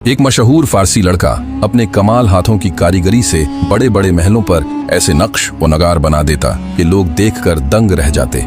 एक मशहूर फारसी लड़का अपने कमाल हाथों की कारीगरी से बड़े बड़े महलों पर ऐसे नक्श व नगार बना देता कि लोग देखकर दंग रह जाते।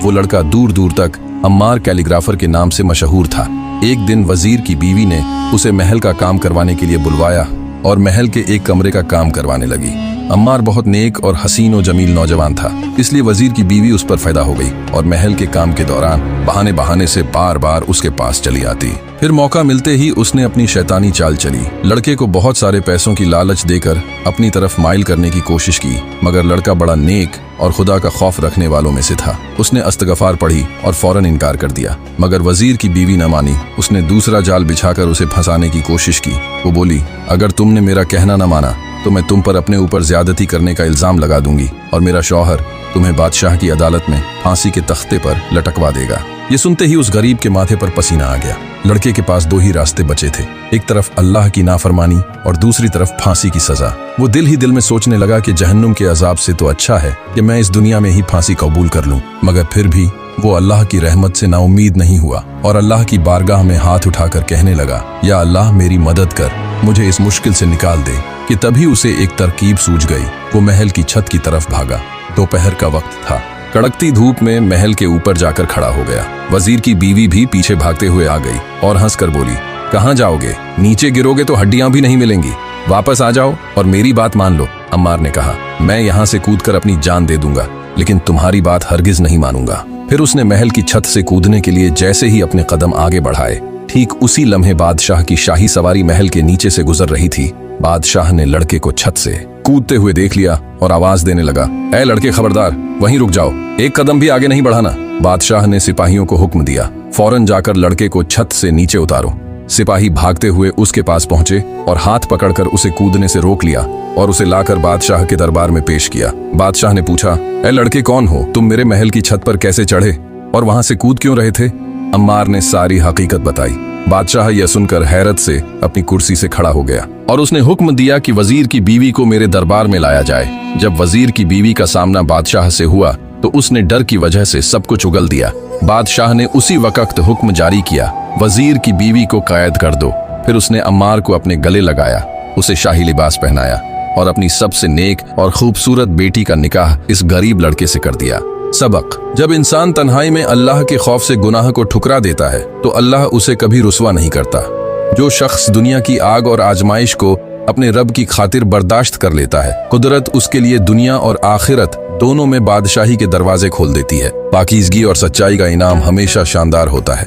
वो लड़का दूर दूर तक अम्मार कैलीग्राफर के नाम से मशहूर था। एक दिन वजीर की बीवी ने उसे महल का काम करवाने के लिए बुलवाया और महल के एक कमरे का काम करवाने लगी। अम्मार बहुत नेक और हसीन व जमील नौजवान था, इसलिए वजीर की बीवी उस पर पैदा हो गई और महल के काम के दौरान बहाने बहाने से बार बार उसके पास चली आती। फिर मौका मिलते ही उसने अपनी शैतानी चाल चली। लड़के को बहुत सारे पैसों की लालच देकर अपनी तरफ माइल करने की कोशिश की, मगर लड़का बड़ा नेक और खुदा का खौफ रखने वालों में से था। उसने इस्तगफार पढ़ी और फौरन इनकार कर दिया, मगर वजीर की बीवी न मानी। उसने दूसरा जाल बिछाकर उसे फंसाने की कोशिश की। वो बोली, अगर तुमने मेरा कहना न माना तो मैं तुम पर अपने ऊपर ज्यादती करने का इल्जाम लगा दूंगी और मेरा शौहर तुम्हें बादशाह की अदालत में फांसी के तख्ते पर लटकवा देगा। ये सुनते ही उस गरीब के माथे पर पसीना आ गया। लड़के के पास दो ही रास्ते बचे थे, एक तरफ अल्लाह की नाफरमानी और दूसरी तरफ फांसी की सजा। वो दिल ही दिल में सोचने लगा कि जहन्नुम के अजाब से तो अच्छा है कि मैं इस दुनिया में ही फांसी कबूल कर लूं, मगर फिर भी वो अल्लाह की रहमत से नाउम्मीद नहीं हुआ और अल्लाह की बारगाह में हाथ उठाकर कहने लगा, या अल्लाह मेरी मदद कर, मुझे इस मुश्किल से निकाल दे। कि तभी उसे एक तरकीब सूझ गई। वो महल की छत की तरफ भागा। दोपहर का वक्त था। कड़कती धूप में महल के ऊपर जाकर खड़ा हो गया। वजीर की बीवी भी पीछे भागते हुए आ गई और हंसकर बोली, कहाँ जाओगे? नीचे गिरोगे तो हड्डियां भी नहीं मिलेंगी। वापस आ जाओ और मेरी बात मान लो। अम्मार ने कहा, मैं यहाँ से कूदकर अपनी जान दे दूंगा, लेकिन तुम्हारी बात हरगिज नहीं मानूंगा। फिर उसने महल की छत से कूदने के लिए जैसे ही अपने कदम आगे बढ़ाए, ठीक उसी लम्हे बादशाह की शाही सवारी महल के नीचे से गुजर रही थी। बादशाह ने लड़के को छत से कूदते हुए देख लिया और आवाज देने लगा, ऐ लड़के खबरदार, वहीं रुक जाओ, एक कदम भी आगे नहीं बढ़ाना। बादशाह ने सिपाहियों को हुक्म दिया, फौरन जाकर लड़के को छत से नीचे उतारो। सिपाही भागते हुए उसके पास पहुंचे और हाथ पकड़कर उसे कूदने से रोक लिया और उसे लाकर बादशाह के दरबार में पेश किया। बादशाह ने पूछा, ऐ लड़के कौन हो? तुम मेरे महल की छत पर कैसे चढ़े और वहां से कूद क्यों रहे थे? अम्मार ने सारी हकीकत बताई। बादशाह यह सुनकर हैरत से अपनी कुर्सी से खड़ा हो गया और उसने हुक्म दिया कि वजीर की बीवी को मेरे दरबार में लाया जाए। जब वजीर की बीवी का सामना बादशाह से हुआ तो उसने डर की वजह से सब कुछ उगल दिया। बादशाह ने उसी वक्त हुक्म जारी किया, वजीर की बीवी को कैद कर दो। फिर उसने अम्मार को अपने गले लगाया, उसे शाही लिबास पहनाया और अपनी सबसे नेक और खूबसूरत बेटी का निकाह इस गरीब लड़के से कर दिया। सबक: जब इंसान तन्हाई में अल्लाह के खौफ से गुनाह को ठुकरा देता है तो अल्लाह उसे कभी रुसवा नहीं करता। जो शख्स दुनिया की आग और आजमाइश को अपने रब की खातिर बर्दाश्त कर लेता है, कुदरत उसके लिए दुनिया और आखिरत दोनों में बादशाही के दरवाजे खोल देती है। पाकीज़गी और सच्चाई का इनाम हमेशा शानदार होता है।